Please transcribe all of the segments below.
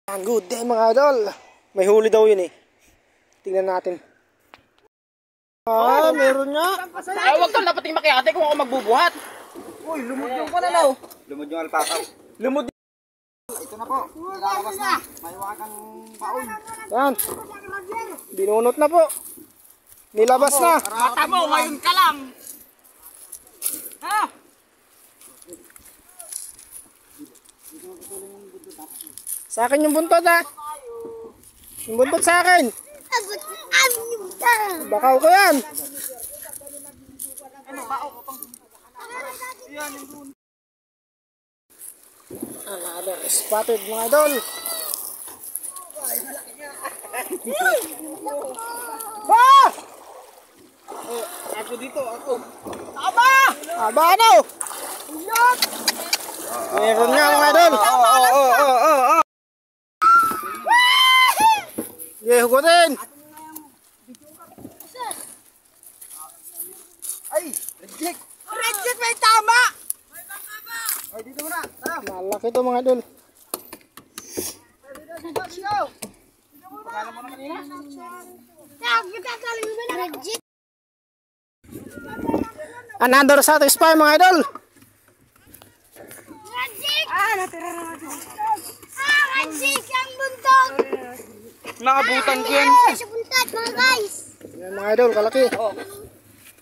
Good day mga idol. May huli daw yun eh. Tingnan natin. Meron nga. Ay, wag kang dapat makiate kung ako magbubuhat. Uy, lumod yung pananaw. Lumod yung alpaka. Lumod. Ito na po. Lalabas na. May wakang baon. Yan. Binunot na po. Nilabas na. Mata mo, ngayon ka lang. Ha? Sa akin yung buntot ha. Yung buntot sa akin. Bakaw ko yan. Another spotted mga idol. Ah! Ako dito, ako. Aba! Aba ano? Meron nga mga idol. Hugutin. Ay, reject. Reject may tama. Ay, dito muna. Tara. Malaki ito mga idol. Pakala mo na kanina. Another satisfy mga idol. Natira na natin. Reject ang buntot. Nakabutan ko yan. Sa buntot mga guys. Yan mga idol, kalaki.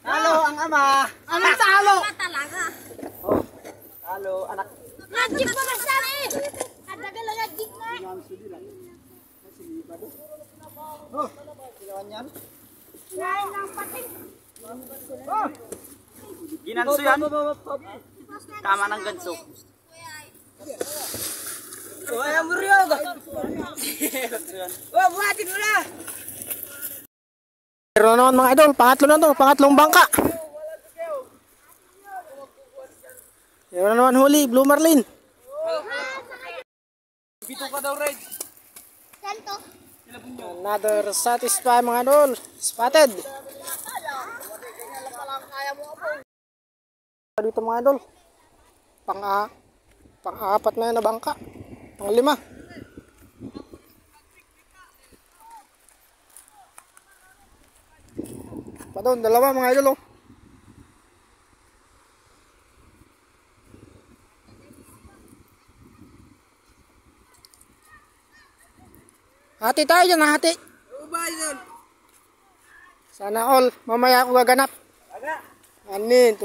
Halo, ang ama. Anong talo? Talaga. Halo, anak. Reject pa masabi. Kadagal na reject na. Oh, ginawan yan. Lain ng pating. Ginanso yan. Tama ng ganso. Oh, ayaw mo rin ako. Oh, buhatin mo na. Meron naman mga idol, pangatlo na to, pangatlong bangka. Meron naman huli, Blue Marlin. Bito ka daw, Red. Santo. Another satisfy mga idol, spotted. Dito mga idol, pang-apat na yun na bangka, pang-lima. Pa doon, dalawa mga idol oh. Hati tayo dyan, hati. Sana all, mamaya ako gaganap. Anin,